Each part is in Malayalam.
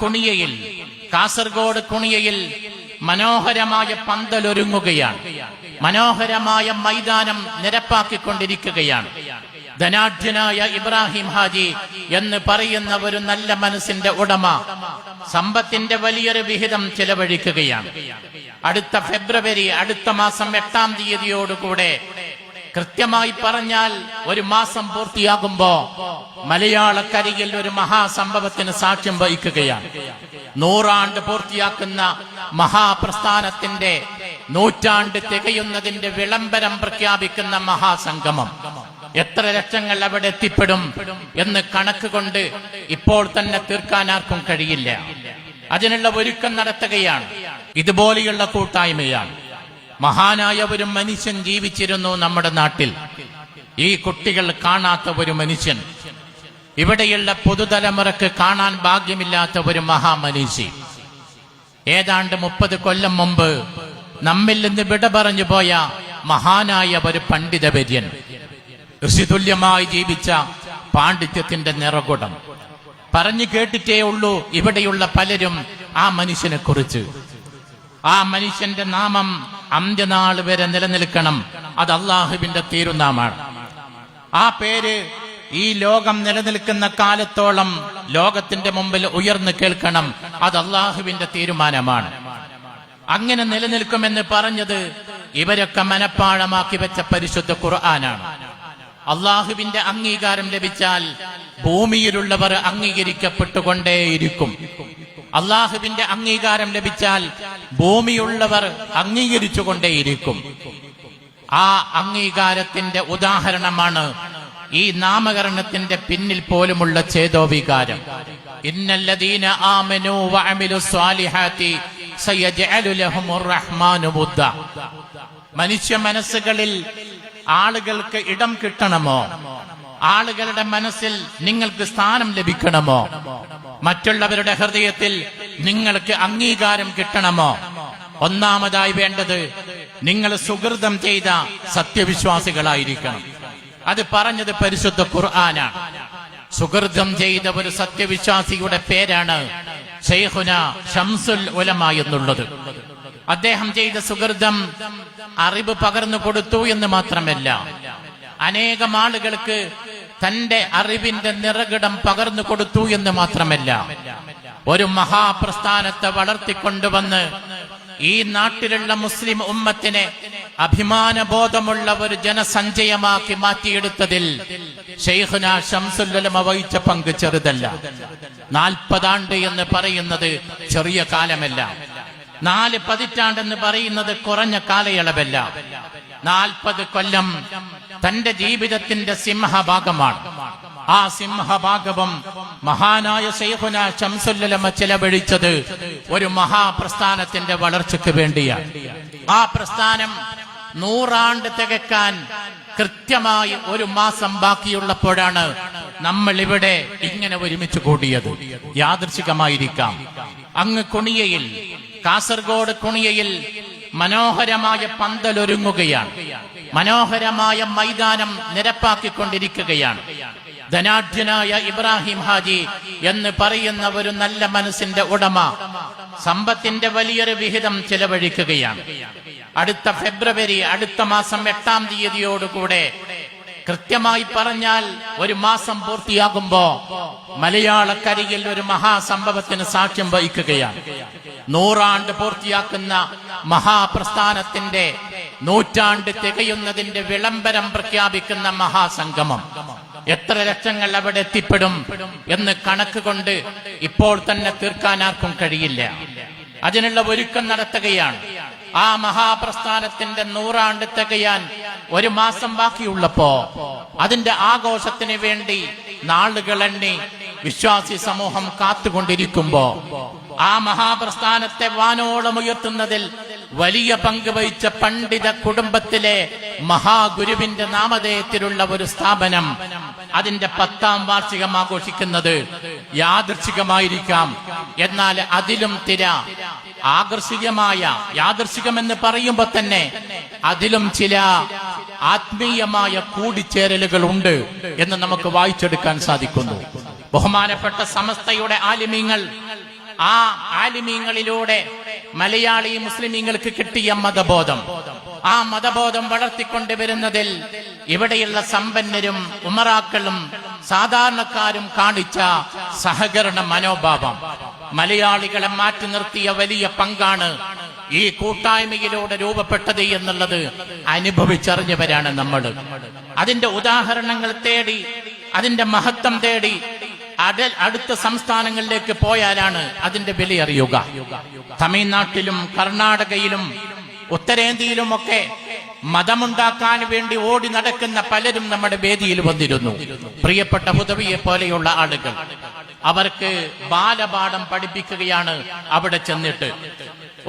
കുണിയയിൽ, കാസർഗോഡ് കുണിയയിൽ മനോഹരമായ പന്തലൊരുങ്ങുകയാണ്. മനോഹരമായ മൈതാനം നിരപ്പാക്കിക്കൊണ്ടിരിക്കുകയാണ്. ധനാഢ്യനായ ഇബ്രാഹിം ഹാജി എന്ന് പറയുന്ന ഒരു നല്ല മനസ്സിന്റെ ഉടമ സമ്പത്തിന്റെ വലിയൊരു വിഹിതം ചെലവഴിക്കുകയാണ്. അടുത്ത ഫെബ്രുവരി, അടുത്ത മാസം 8-ാം തീയതിയോടുകൂടെ, കൃത്യമായി പറഞ്ഞാൽ ഒരു മാസം പൂർത്തിയാകുമ്പോ മലയാളക്കരയിൽ ഒരു മഹാസംഭവത്തിന് സാക്ഷ്യം വഹിക്കുകയാണ്. 100 ആണ്ട് പൂർത്തിയാക്കുന്ന മഹാപ്രസ്ഥാനത്തിന്റെ 100 തികയുന്നതിന്റെ വിളംബരം പ്രഖ്യാപിക്കുന്ന മഹാസംഗമം. എത്ര ലക്ഷങ്ങൾ അവിടെ എത്തിപ്പെടും എന്ന് കണക്ക് കൊണ്ട് ഇപ്പോൾ തന്നെ തീർക്കാൻ ആർക്കും കഴിയില്ല. അതിനുള്ള ഒരുക്കം നടത്തുകയാണ്. ഇതുപോലെയുള്ള കൂട്ടായ്മയാണ്. മഹാനായ ഒരു മനുഷ്യൻ ജീവിച്ചിരുന്നു നമ്മുടെ നാട്ടിൽ. ഈ കുട്ടികൾ കാണാത്ത ഒരു മനുഷ്യൻ, ഇവിടെയുള്ള പുതുതലമുറക്ക് കാണാൻ ഭാഗ്യമില്ലാത്ത ഒരു മഹാമനീഷി. ഏതാണ്ട് 30 കൊല്ലം മുമ്പ് നമ്മിൽ നിന്ന് വിട പറഞ്ഞു പോയ മഹാനായ ഒരു പണ്ഡിതവര്യൻ, ഋഷിതുല്യമായി ജീവിച്ച പാണ്ഡിത്യത്തിന്റെ നിറകുടം. പറഞ്ഞു കേട്ടിട്ടേ ഉള്ളൂ ഇവിടെയുള്ള പലരും ആ മനുഷ്യനെ കുറിച്ച്. ആ മനുഷ്യന്റെ നാമം അന്ത്യനാൾ വരെ നിലനിൽക്കണം. അത് അള്ളാഹുവിന്റെ തിരുനാമാണ്. ആ പേര് ഈ ലോകം നിലനിൽക്കുന്ന കാലത്തോളം ലോകത്തിന്റെ മുമ്പിൽ ഉയർന്നു കേൾക്കണം. അത് അള്ളാഹുവിന്റെ തീരുമാനമാണ്. അങ്ങനെ നിലനിൽക്കുമെന്ന് പറഞ്ഞത് ഇവരൊക്കെ മനപ്പാഴമാക്കി വെച്ച പരിശുദ്ധ ഖുർആനാണ്. അള്ളാഹുവിന്റെ അംഗീകാരം ലഭിച്ചാൽ ഭൂമിയിലുള്ളവർ അംഗീകരിക്കപ്പെട്ടുകൊണ്ടേയിരിക്കും. അള്ളാഹുവിന്റെ അംഗീകാരം ലഭിച്ചാൽ ഭൂമിയുള്ളവർ അംഗീകരിച്ചുകൊണ്ടേയിരിക്കും. ആ അംഗീകാരത്തിന്റെ ഉദാഹരണമാണ് ഈ നാമകരണത്തിന്റെ പിന്നിൽ പോലുമുള്ള ചേതോവികാരം. ഇന്നല്ലദീന ആമനൂ വഅമിലുസ് സ്വാലിഹാത്തി സയജ്അലു ലഹുമുർ റഹ്മാനു വുദ്ദ. മനുഷ്യ മനസ്സുകളിൽ ആളുകൾക്ക് ഇടം കിട്ടണമോ? ആളുകളുടെ മനസ്സിൽ നിങ്ങൾക്ക് സ്ഥാനം ലഭിക്കണമോ? മറ്റുള്ളവരുടെ ഹൃദയത്തിൽ നിങ്ങൾക്ക് അംഗീകാരം കിട്ടണമോ? ഒന്നാമതായി വേണ്ടത് നിങ്ങൾ സുഹൃതം ചെയ്ത സത്യവിശ്വാസികളായിരിക്കണം. അത് പറഞ്ഞത് പരിശുദ്ധ ഖുർആനാണ്. സുഹൃതം ചെയ്ത ഒരു സത്യവിശ്വാസിയുടെ പേരാണ് ശൈഖുന ശംസുൽ ഉലമ എന്നുള്ളത്. അദ്ദേഹം ചെയ്ത സുഹൃതം അറിവ് പകർന്നു കൊടുത്തു എന്ന് മാത്രമല്ല, അനേകം ആളുകൾക്ക് തന്റെ അറിവിന്റെ നിറകിടം പകർന്നു കൊടുത്തു എന്ന് മാത്രമല്ല, ഒരു മഹാപ്രസ്ഥാനത്തെ വളർത്തിക്കൊണ്ടുവന്ന് ഈ നാട്ടിലുള്ള മുസ്ലിം ഉമ്മത്തിനെ അഭിമാനബോധമുള്ള ഒരു ജനസഞ്ചയമാക്കി മാറ്റിയെടുത്തതിൽ ശൈഖുന ശംസുൽ ഉലമ വഹിച്ച പങ്ക് ചെറുതല്ല. 40 ആണ്ട് എന്ന് പറയുന്നത് ചെറിയ കാലമല്ല. 4 പതിറ്റാണ്ടെന്ന് പറയുന്നത് കുറഞ്ഞ കാലയളവല്ല. 40 കൊല്ലം തന്റെ ജീവിതത്തിന്റെ സിംഹഭാഗമാണ്. ആ സിംഹഭാഗവും മഹാനായ ശൈഖുന ശംസുൽ ഉലമ ചെലവഴിച്ചത് ഒരു മഹാപ്രസ്ഥാനത്തിന്റെ വളർച്ചയ്ക്ക് വേണ്ടിയാണ്. ആ പ്രസ്ഥാനം 100 ആണ്ട് തികക്കാൻ കൃത്യമായി ഒരു മാസം ബാക്കിയുള്ളപ്പോഴാണ് നമ്മൾ ഇവിടെ ഇങ്ങനെ ഒരുമിച്ച് കൂടിയത്. യാദൃച്ഛികമായിരിക്കാം. അങ്ങ് കുണിയയിൽ, കാസർഗോഡ് കുണിയയിൽ മനോഹരമായ പന്തലൊരുങ്ങുകയാണ്. മനോഹരമായ മൈതാനം നിരപ്പാക്കിക്കൊണ്ടിരിക്കുകയാണ്. ധനാഢ്യനായ ഇബ്രാഹിം ഹാജി എന്ന് പറയുന്ന ഒരു നല്ല മനസ്സിന്റെ ഉടമ സമ്പത്തിന്റെ വലിയൊരു വിഹിതം ചെലവഴിക്കുകയാണ്. അടുത്ത ഫെബ്രുവരി, അടുത്ത മാസം 8-ാം തീയതിയോടുകൂടെ, കൃത്യമായി പറഞ്ഞാൽ ഒരു മാസം പൂർത്തിയാകുമ്പോ മലയാളക്കരയിൽ ഒരു മഹാസംഭവത്തിന് സാക്ഷ്യം വഹിക്കുകയാണ്. 100 ആണ്ട് പൂർത്തിയാക്കുന്ന മഹാപ്രസ്ഥാനത്തിന്റെ 100 തികയുന്നതിന്റെ വിളംബരം പ്രഖ്യാപിക്കുന്ന മഹാസംഗമം. എത്ര ലക്ഷങ്ങൾ അവിടെ എത്തിപ്പെടും എന്ന് കണക്ക് കൊണ്ട് ഇപ്പോൾ തന്നെ തീർക്കാൻ ആർക്കും കഴിയില്ല. അതിനുള്ള ഒരുക്കം നടത്തുകയാണ്. ആ മഹാപ്രസ്ഥാനത്തിന്റെ 100 ആണ്ട് തികയാൻ ഒരു മാസം ബാക്കിയുള്ളപ്പോ അതിന്റെ ആഘോഷത്തിന് വേണ്ടി നാളുകൾ എണ്ണി വിശ്വാസി സമൂഹം കാത്തുകൊണ്ടിരിക്കുമ്പോ ആ മഹാപ്രസ്ഥാനത്തെ വാനോളം ഉയർത്തുന്നതിൽ വലിയ പങ്ക് വഹിച്ച പണ്ഡിത കുടുംബത്തിലെ മഹാഗുരുവിന്റെ നാമധേയത്തിലുള്ള ഒരു സ്ഥാപനം അതിന്റെ 10-ാം വാർഷികം ആഘോഷിക്കുന്നത് യാദൃച്ഛികമായിരിക്കാം. എന്നാൽ അതിലും തിര ആകർഷികമായ, യാദൃച്ഛികമെന്ന് പറയുമ്പോ തന്നെ അതിലും ചില ആത്മീയമായ കൂടിച്ചേരലുകൾ ഉണ്ട് എന്ന് നമുക്ക് വായിച്ചെടുക്കാൻ സാധിക്കുന്നു. ബഹുമാനപ്പെട്ട സമസ്തയുടെ ആലിമീങ്ങൾ ആ ആലിമീങ്ങളിലൂടെ മലയാളി മുസ്ലിമീങ്ങൾക്ക് കിട്ടിയ മതബോധം, ആ മതബോധം വളർത്തിക്കൊണ്ടുവരുന്നതിൽ ഇവിടെയുള്ള സമ്പന്നരും ഉമറാക്കളും സാധാരണക്കാരും കാണിച്ച സഹകരണ മനോഭാവം മലയാളികളെ മാറ്റി നിർത്തിയ വലിയ പങ്കാണ് ഈ കൂട്ടായ്മയിലൂടെ രൂപപ്പെട്ടത് എന്നുള്ളത് അനുഭവിച്ചറിഞ്ഞവരാണ് നമ്മൾ. അതിന്റെ ഉദാഹരണങ്ങൾ തേടി, അതിന്റെ മഹത്വം തേടി അടുത്ത സംസ്ഥാനങ്ങളിലേക്ക് പോയാലാണ് അതിന്റെ വില അറിയുക. തമിഴ്നാട്ടിലും കർണാടകയിലും ഉത്തരേന്ത്യയിലുമൊക്കെ മതമുണ്ടാക്കാൻ വേണ്ടി ഓടി നടക്കുന്ന പലരും നമ്മുടെ വേദിയിൽ വന്നിരുന്നു. പ്രിയപ്പെട്ട ഹുദവിയെ പോലെയുള്ള ആളുകൾ അവർക്ക് ബാലപാഠം പഠിപ്പിക്കുകയാണ്. അവിടെ ചെന്നിട്ട്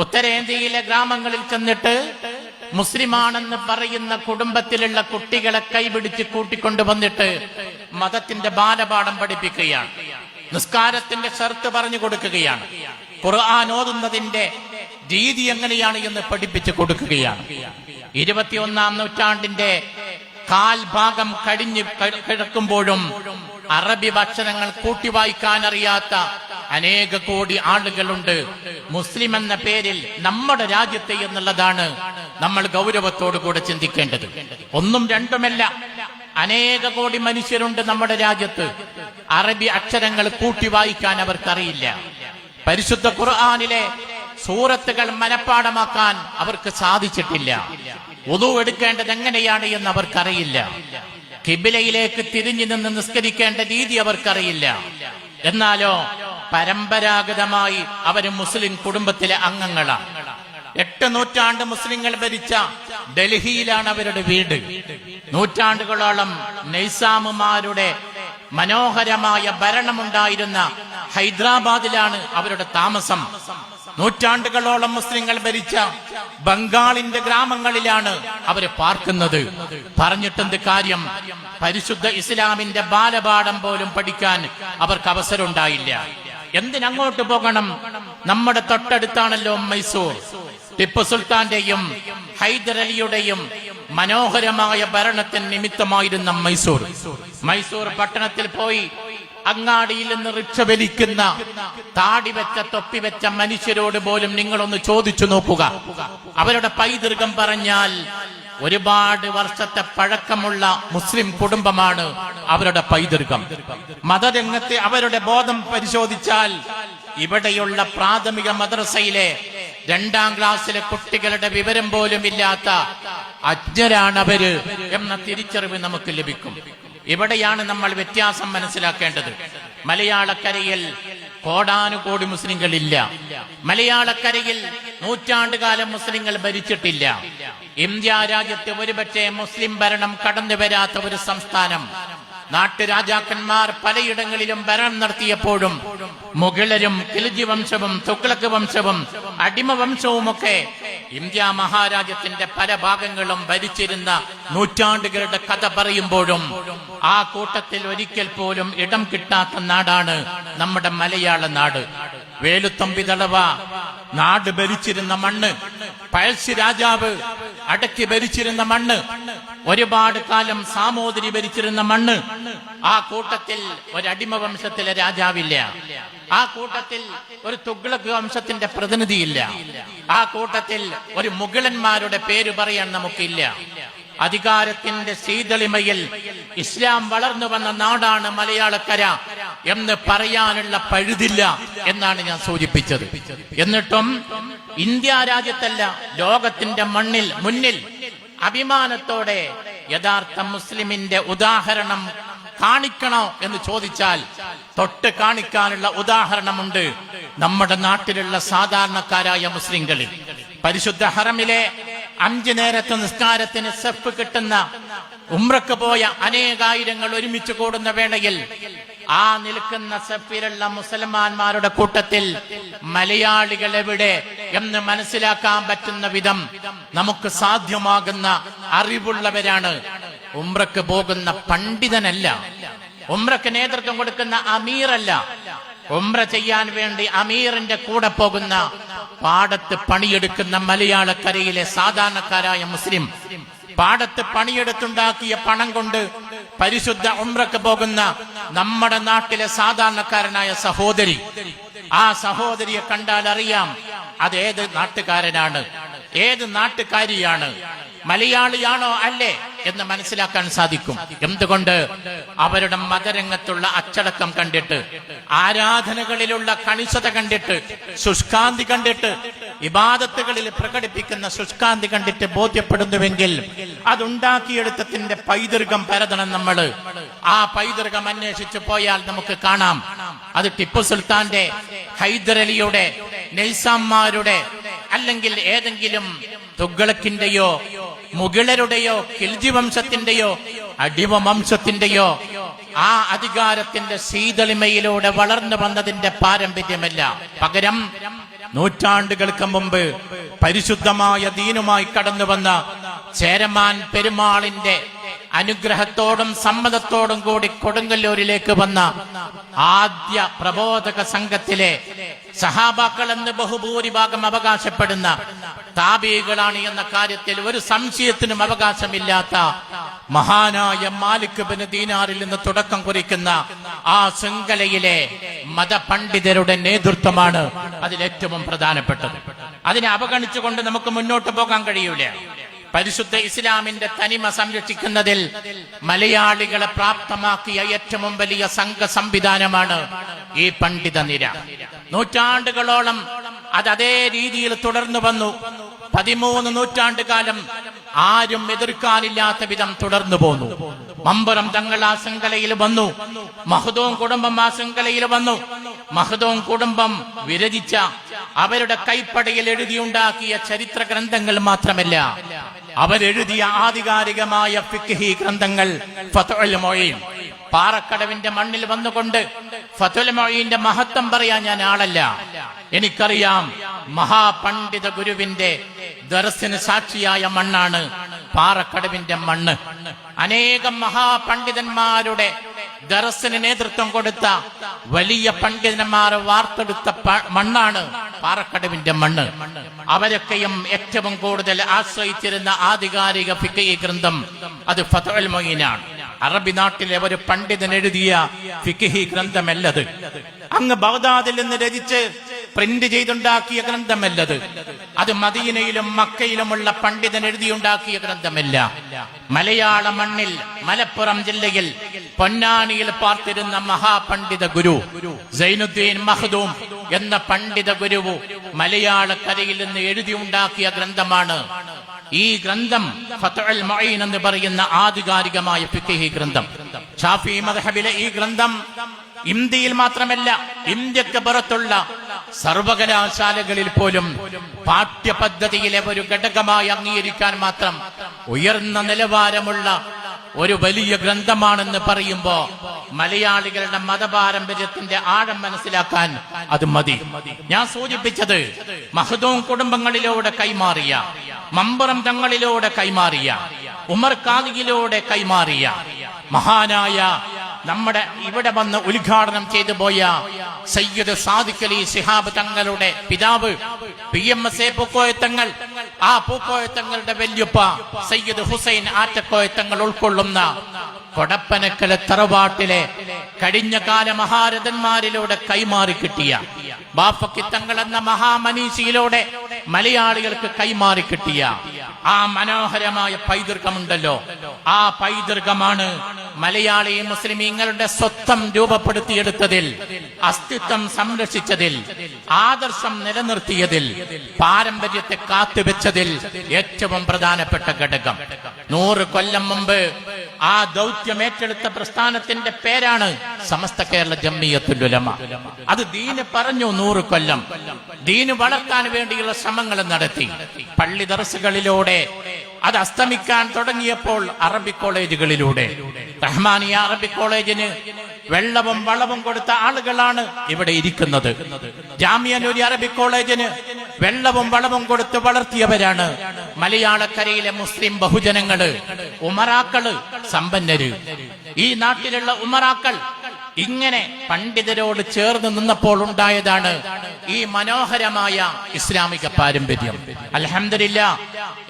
ഉത്തരേന്ത്യയിലെ ഗ്രാമങ്ങളിൽ ചെന്നിട്ട് മുസ്ലിമാണെന്ന് പറയുന്ന കുടുംബത്തിലുള്ള കുട്ടികളെ കൈപിടിച്ച് കൂട്ടിക്കൊണ്ടു വന്നിട്ട് മതത്തിന്റെ ബാലപാഠം പഠിപ്പിക്കുകയാണ്. നിസ്കാരത്തിന്റെ ഷർത്ത് പറഞ്ഞു കൊടുക്കുകയാണ്. ഖുർആൻ ഓതുന്നതിന്റെ രീതി എങ്ങനെയാണ് എന്ന് പഠിപ്പിച്ചു കൊടുക്കുകയാണ്. 21-ാം നൂറ്റാണ്ടിന്റെ കാൽഭാഗം കഴിഞ്ഞു കിടക്കുമ്പോഴും അറബി ഭക്ഷണങ്ങൾ കൂട്ടിവായിക്കാൻ അറിയാത്ത അനേക കോടി ആളുകളുണ്ട് മുസ്ലിം എന്ന പേരിൽ നമ്മുടെ രാജ്യത്തെ എന്നുള്ളതാണ് നമ്മൾ ഗൗരവത്തോടു കൂടെ ചിന്തിക്കേണ്ടത്. ഒന്നും രണ്ടുമല്ല, അനേക കോടി മനുഷ്യരുണ്ട് നമ്മുടെ രാജ്യത്ത്. അറബി അക്ഷരങ്ങൾ കൂട്ടിവായിക്കാൻ അവർക്കറിയില്ല. പരിശുദ്ധ ഖുർആനിലെ സൂറത്തുകൾ മനഃപ്പാഠമാക്കാൻ അവർക്ക് സാധിച്ചിട്ടില്ല. വുദു എടുക്കേണ്ടത് എങ്ങനെയാണ് എന്ന് അവർക്കറിയില്ല. ഖിബിലയിലേക്ക് തിരിഞ്ഞു നിന്ന് നിസ്കരിക്കേണ്ട രീതി അവർക്കറിയില്ല. എന്നാലോ പരമ്പരാഗതമായി അവർ മുസ്ലിം കുടുംബത്തിലെ അംഗങ്ങളാണ്. 8 നൂറ്റാണ്ട് മുസ്ലിങ്ങൾ ഭരിച്ച ഡൽഹിയിലാണ് അവരുടെ വീട്. നൂറ്റാണ്ടുകളോളം നൈസാമുമാരുടെ മനോഹരമായ ഭരണമുണ്ടായിരുന്ന ഹൈദരാബാദിലാണ് അവരുടെ താമസം. നൂറ്റാണ്ടുകളോളം മുസ്ലിങ്ങൾ ഭരിച്ച ബംഗാളിന്റെ ഗ്രാമങ്ങളിലാണ് അവര് പാർക്കുന്നത്. പറഞ്ഞിട്ടെന്ത് കാര്യം? പരിശുദ്ധ ഇസ്ലാമിന്റെ ബാലപാഠം പോലും പഠിക്കാൻ അവർക്ക് അവസരം ഉണ്ടായില്ല. എന്തിനങ്ങോട്ട് പോകണം? നമ്മുടെ തൊട്ടടുത്താണല്ലോ മൈസൂർ. ടിപ്പു സുൽത്താന്റെയും ഹൈദരലിയുടെയും മനോഹരമായ ഭരണത്തിന് നിമിത്തമായിരുന്ന മൈസൂർ പട്ടണത്തിൽ പോയി അങ്ങാടിയിൽ നിന്ന് റിക്ഷ വലിക്കുന്ന താടി വെച്ച തൊപ്പി വെച്ച മനുഷ്യരോട് പോലും നിങ്ങളൊന്ന് ചോദിച്ചു നോക്കുക. അവരുടെ പൈതൃകം പറഞ്ഞാൽ ഒരുപാട് വർഷത്തെ പഴക്കമുള്ള മുസ്ലിം കുടുംബമാണ് അവരുടെ പൈതൃകം. മതരംഗത്തെ അവരുടെ ബോധം പരിശോധിച്ചാൽ ഇവിടെയുള്ള പ്രാഥമിക മദ്രസയിലെ 2ാം ക്ലാസ്സിലെ കുട്ടികളുടെ വിവരം പോലും ഇല്ലാത്ത അജ്ഞരാണവര് എന്ന തിരിച്ചറിവ് നമുക്ക് ലഭിക്കും. ഇവിടെയാണ് നമ്മൾ വ്യത്യാസം മനസ്സിലാക്കേണ്ടത്. മലയാളക്കരയിൽ കോടാനുകോടി മുസ്ലിങ്ങളില്ല. മലയാളക്കരയിൽ നൂറ്റാണ്ടുകാലം മുസ്ലിങ്ങൾ ഭരിച്ചിട്ടില്ല. ഇന്ത്യ രാജ്യത്ത് ഒരുപക്ഷെ മുസ്ലിം ഭരണം കടന്നു വരാത്ത ഒരു സംസ്ഥാനം. നാട്ടുരാജാക്കന്മാർ പലയിടങ്ങളിലും ഭരണം നടത്തിയപ്പോഴും മുഗളരും ഖിൽജി വംശവും തുഗ്ലക് വംശവും അടിമ വംശവുമൊക്കെ ഇന്ത്യ മഹാരാജ്യത്തിന്റെ പല ഭാഗങ്ങളും ഭരിച്ചിരുന്ന നൂറ്റാണ്ടുകളുടെ കഥ പറയുമ്പോഴും ആ കൂട്ടത്തിൽ ഒരിക്കൽ പോലും ഇടം കിട്ടാത്ത നാടാണ് നമ്മുടെ മലയാള നാട്. വേലുത്തമ്പി ദളവ നാട് ഭരിച്ചിരുന്ന മണ്ണ്, പഴശ്ശി രാജാവ് അടക്കി ഭരിച്ചിരുന്ന മണ്ണ്, ഒരുപാട് കാലം സാമൂതിരി ഭരിച്ചിരുന്ന മണ്ണ്. ആ കൂട്ടത്തിൽ ഒരു അടിമ വംശത്തിലെ രാജാവില്ല. ആ കൂട്ടത്തിൽ ഒരു തുഗ്ലക് വംശത്തിന്റെ പ്രതിനിധിയില്ല. ആ കൂട്ടത്തിൽ ഒരു മുഗളന്മാരുടെ പേര് പറയാൻ നമുക്കില്ല. അധികാരത്തിന്റെ ശീതളിമയിൽ ഇസ്ലാം വളർന്നു വന്ന നാടാണ് മലയാളക്കര എന്ന് പറയാനുള്ള പഴുതില്ല എന്നാണ് ഞാൻ സൂചിപ്പിച്ചത്. എന്നിട്ടും ഇന്ത്യ രാജ്യത്തല്ല, ലോകത്തിന്റെ മുന്നിൽ അഭിമാനത്തോടെ യഥാർത്ഥ മുസ്ലിമിന്റെ ഉദാഹരണം കാണിക്കണോ എന്ന് ചോദിച്ചാൽ തൊട്ട് കാണിക്കാനുള്ള ഉദാഹരണമുണ്ട് നമ്മുടെ നാട്ടിലുള്ള സാധാരണക്കാരായ മുസ്ലിങ്ങളിൽ. പരിശുദ്ധ ഹറമിലെ 5 നേരത്തെ നിസ്കാരത്തിന് സെഫ് കിട്ടുന്ന ഉംറക്ക് പോയ അനേകായിരങ്ങൾ ഒരുമിച്ച് കൂടുന്ന വേളയിൽ ആ നിൽക്കുന്ന സെഫിലുള്ള മുസൽമാന്മാരുടെ കൂട്ടത്തിൽ മലയാളികൾ എവിടെ എന്ന് മനസ്സിലാക്കാൻ പറ്റുന്ന വിധം നമുക്ക് സാധ്യമാകുന്ന അറിവുള്ളവരാണ്. ഉംറക്ക് പോകുന്ന പണ്ഡിതനല്ല, ഉംറക്ക് നേതൃത്വം കൊടുക്കുന്ന അമീറല്ല, ഉംറ ചെയ്യാൻ വേണ്ടി അമീറിന്റെ കൂടെ പോകുന്ന പാടത്ത് പണിയെടുക്കുന്ന മലയാളക്കരയിലെ സാധാരണക്കാരായ മുസ്ലിം, പാടത്ത് പണിയെടുത്തുണ്ടാക്കിയ പണം കൊണ്ട് പരിശുദ്ധ ഉംറക്ക് പോകുന്ന നമ്മുടെ നാട്ടിലെ സാധാരണക്കാരനായ സഹോദരി, ആ സഹോദരിയെ കണ്ടാൽ അറിയാം അത് ഏത് നാട്ടുകാരനാണ്, ഏത് നാട്ടുകാരിയാണ്, മലയാളിയാണോ അല്ലേ എന്ന് മനസ്സിലാക്കാൻ സാധിക്കും. എന്തുകൊണ്ട്? അവരുടെ മതരംഗത്തുള്ള അച്ചടക്കം കണ്ടിട്ട്, ആരാധനകളിലുള്ള കണിശത കണ്ടിട്ട്, ശുഷ്കാന്തി കണ്ടിട്ട്, ഇബാദത്തുകളിൽ പ്രകടിപ്പിക്കുന്ന ശുഷ്കാന്തി കണ്ടിട്ട് ബോധ്യപ്പെടുന്നുവെങ്കിൽ അതുണ്ടാക്കിയെടുത്തതിന്റെ പൈതൃകം പരതണം നമ്മൾ. ആ പൈതൃകം അന്വേഷിച്ചു പോയാൽ നമുക്ക് കാണാം അത് ടിപ്പു സുൽത്താന്റെ, ഹൈദരലിയുടെ, നൈസാന്മാരുടെ, അല്ലെങ്കിൽ ഏതെങ്കിലും തുഗ്ലക്കിന്റെയോ മുഗളരുടെയോ ഖിൽജി വംശത്തിന്റെയോ അടിമ വംശത്തിന്റെയോ ആ അധികാരത്തിന്റെ ശീതളിമയിലൂടെ വളർന്നു വന്നതിന്റെ പാരമ്പര്യമല്ല. പകരം നൂറ്റാണ്ടുകൾക്ക് മുമ്പ് പരിശുദ്ധമായ ദീനുമായി കടന്നു വന്ന ചേരമാൻ പെരുമാളിന്റെ അനുഗ്രഹത്തോടും സമ്മതത്തോടും കൂടി കൊടുങ്ങല്ലൂരിലേക്ക് വന്ന ആദ്യ പ്രബോധക സംഘത്തിലെ സഹാബാക്കൾ എന്ന് ബഹുഭൂരിഭാഗം അവകാശപ്പെടുന്ന താബീകളാണ് എന്ന കാര്യത്തിൽ ഒരു സംശയത്തിനും അവകാശമില്ലാത്ത മഹാനായ മാലിക് ബിൻ ദീനാറിൽ നിന്ന് തുടക്കം കുറിക്കുന്ന ആ ശൃംഖലയിലെ മതപണ്ഡിതരുടെ നേതൃത്വമാണ് അതിലേറ്റവും പ്രധാനപ്പെട്ടത്. അതിനെ അവഗണിച്ചുകൊണ്ട് നമുക്ക് മുന്നോട്ട് പോകാൻ കഴിയൂല. പരിശുദ്ധ ഇസ്ലാമിന്റെ തനിമ സംരക്ഷിക്കുന്നതിൽ മലയാളികളെ പ്രാപ്തമാക്കിയ ഏറ്റവും വലിയ സംഘ സംവിധാനമാണ് ഈ പണ്ഡിത നിര. നൂറ്റാണ്ടുകളോളം അത് അതേ രീതിയിൽ തുടർന്നു വന്നു. 13 നൂറ്റാണ്ട് കാലം ആരും എതിർക്കാനില്ലാത്ത വിധം തുടർന്നു പോന്നു. മമ്പുറം തങ്ങൾ ആ ശൃംഖലയിൽ വന്നു. മഹ്ദൂം കുടുംബം ആ ശൃംഖലയിൽ വന്നു. മഹ്ദൂം കുടുംബം വിരചിച്ച, അവരുടെ കൈപ്പടയിൽ എഴുതിയുണ്ടാക്കിയ ചരിത്ര ഗ്രന്ഥങ്ങൾ മാത്രമല്ല, അവരെഴുതിയ ആധികാരികമായ ഫിഖ്ഹി ഗ്രന്ഥങ്ങൾ ഫത്ഹുൽ മുഈൻ. പാറക്കടവിന്റെ മണ്ണിൽ വന്നുകൊണ്ട് ഫത്ഹുൽ മുഈന്റെ മഹത്വം പറയാൻ ഞാൻ ആളല്ല. എനിക്കറിയാം മഹാപണ്ഡിത ഗുരുവിന്റെ ദർസിന് സാക്ഷിയായ മണ്ണാണ് പാറക്കടവിന്റെ മണ്ണ്. അനേകം മഹാപണ്ഡിതന്മാരുടെ ദർസിന് നേതൃത്വം കൊടുത്ത വലിയ പണ്ഡിതന്മാരെ വാർത്തെടുത്ത മണ്ണാണ് പാറക്കടവിന്റെ മണ്ണ്. അവരൊക്കെയും ഏറ്റവും കൂടുതൽ ആശ്രയിച്ചിരുന്ന ആധികാരിക ഫിഖ്ഹി ഗ്രന്ഥം അത് ഫത്ഹുൽ മുഈനാണ്. അറബി നാട്ടിലെ ഒരു പണ്ഡിതൻ എഴുതിയ ഫിഖ്ഹി ഗ്രന്ഥമല്ലത്. അങ്ങ് ബഗ്ദാദിൽ നിന്ന് രചിച്ച് പ്രിന്റ് ചെയ്തുണ്ടാക്കിയ ഗ്രന്ഥമല്ലത്. അത് മദീനയിലും മക്കയിലുമുള്ള പണ്ഡിതൻ എഴുതിയുണ്ടാക്കിയ ഗ്രന്ഥമല്ല. മലയാള മണ്ണിൽ മലപ്പുറം ജില്ലയിൽ പൊന്നാനിയിൽ പാർത്തിരുന്ന മഹാപണ്ഡിത ഗുരു സൈനുദ്ദീൻ മഖ്ദൂം എന്ന പണ്ഡിത ഗുരുവു മലയാളക്കരയിൽ നിന്ന് എഴുതിയുണ്ടാക്കിയ ഗ്രന്ഥമാണ് ഈ ഗ്രന്ഥം. ഫത്ഹുൽ മുഈൻ എന്ന് പറയുന്ന ആധികാരികമായ ഫിഖ്ഹി ഗ്രന്ഥം. ഷാഫി മദ്ഹബിലെ ഈ ഗ്രന്ഥം ഇന്ത്യയിൽ മാത്രമല്ല, ഇന്ത്യക്ക് പുറത്തുള്ള സർവകലാശാലകളിൽ പോലും പാഠ്യപദ്ധതിയിലെ ഒരു ഘടകമായി അംഗീകരിക്കാൻ മാത്രം ഉയർന്ന നിലവാരമുള്ള ഒരു വലിയ ഗ്രന്ഥമാണെന്ന് പറയുമ്പോ മലയാളികളുടെ മതപാരമ്പര്യത്തിന്റെ ആഴം മനസ്സിലാക്കാൻ അത് മതി. ഞാൻ സൂചിപ്പിച്ചത് മഖ്ദൂം കുടുംബങ്ങളിലൂടെ കൈമാറിയ, മമ്പുറം തങ്ങളിലൂടെ കൈമാറിയ, ഉമർ ഖാദിയിലൂടെ കൈമാറിയ മഹാനായ നമ്മുടെ ഇവിടെ വന്ന് ഉദ്ഘാടനം ചെയ്തു പോയ സയ്യിദ് സാദിഖ് അലി ശിഹാബ് തങ്ങളുടെ പിതാവ് PMSA പൂക്കോയത്തങ്ങൾ, ആ പൂക്കോയത്തങ്ങളുടെ വല്യുപ്പ സയ്യിദ് ഹുസൈൻ ആറ്റക്കോയത്തങ്ങൾ ഉൾക്കൊള്ളുന്ന കൊടപ്പനക്കല തറവാട്ടിലെ കഴിഞ്ഞ കാല മഹാരഥന്മാരിലൂടെ കൈമാറി കിട്ടിയ ബാഫക്കിത്തങ്ങൾ എന്ന മഹാമനീഷിയിലൂടെ മലയാളികൾക്ക് കൈമാറി കിട്ടിയ ആ മനോഹരമായ പൈതൃകമുണ്ടല്ലോ, ആ പൈതൃകമാണ് മലയാളി മുസ്ലിമീങ്ങളുടെ സ്വത്വം രൂപപ്പെടുത്തിയെടുത്തതിൽ, അസ്തിത്വം സംരക്ഷിച്ചതിൽ, ആദർശം നിലനിർത്തിയതിൽ, പാരമ്പര്യത്തെ കാത്തുവെച്ചതിൽ ഏറ്റവും പ്രധാനപ്പെട്ട ഘടകം. 100 കൊല്ലം മുമ്പ് ആ ദൗത്യം ഏറ്റെടുത്ത പ്രസ്ഥാനത്തിന്റെ പേരാണ് സമസ്ത കേരള ജംഇയ്യത്തുൽ ഉലമ. അത് ദീന് പറഞ്ഞു 100 കൊല്ലം ദീന് വളർത്താൻ വേണ്ടിയുള്ള ശ്രമങ്ങൾ നടത്തി. പള്ളി ദർസുകളിലൂടെ അത് അസ്തമിക്കാൻ തുടങ്ങിയപ്പോൾ അറബി കോളേജുകളിലൂടെ, റഹ്മാനിയ അറബി കോളേജിന് വെള്ളവും വളവും കൊടുത്ത ആളുകളാണ് ഇവിടെ ഇരിക്കുന്നത്. ജാമിഅ നൂരി അറബി കോളേജിന് വെള്ളവും വളവും കൊടുത്ത് വളർത്തിയവരാണ് മലയാളക്കരയിലെ മുസ്ലിം ബഹുജനങ്ങള്, ഉമറാക്കള്, സമ്പന്നര്. ഈ നാട്ടിലുള്ള ഉമറാക്കൾ ഇങ്ങനെ പണ്ഡിതരോട് ചേർന്ന് നിന്നപ്പോൾ ഉണ്ടായതാണ് ഈ മനോഹരമായ ഇസ്ലാമിക പാരമ്പര്യം. അൽഹംദുലില്ലാ,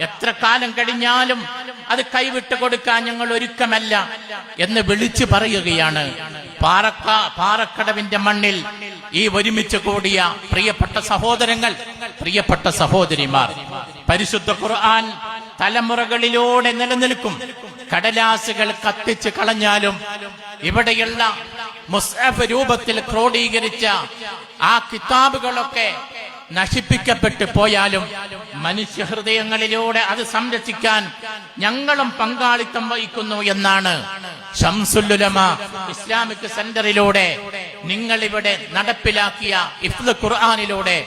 എത്ര കാലം കഴിഞ്ഞാലും അത് കൈവിട്ട് കൊടുക്കാൻ ഞങ്ങൾ ഒരുക്കമല്ല എന്ന് വിളിച്ചു പറയുകയാണ്. പാറക്കടവിന്റെ മണ്ണിൽ ഈ ഒരുമിച്ച് കൂടിയ പ്രിയപ്പെട്ട സഹോദരങ്ങൾ, പ്രിയപ്പെട്ട സഹോദരിമാർ, പരിശുദ്ധ ഖുർആൻ തലമുറകളിലൂടെ നിലനിൽക്കും. കടലാസുകൾ കത്തിച്ച് കളഞ്ഞാലും ഇവിടെയുള്ള മുസ്ഹഫ് രൂപത്തിൽ ക്രോഡീകരിച്ച ആ കിതാബുകളൊക്കെ നശിപ്പിക്കപ്പെട്ടു പോയാലും മനുഷ്യ ഹൃദയങ്ങളിലൂടെ അത് സംരക്ഷിക്കാൻ ഞങ്ങളും പങ്കാളിത്തം വഹിക്കുന്നു എന്നാണ് ശംസുൽ ഉലമ ഇസ്ലാമിക് സെന്ററിലൂടെ നിങ്ങൾ ഇവിടെ നടപ്പിലാക്കിയ ഹിഫ്ള് ഖുർആനിലൂടെ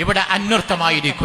ഇവിടെ അന്വർത്ഥമായിരിക്കുന്നു.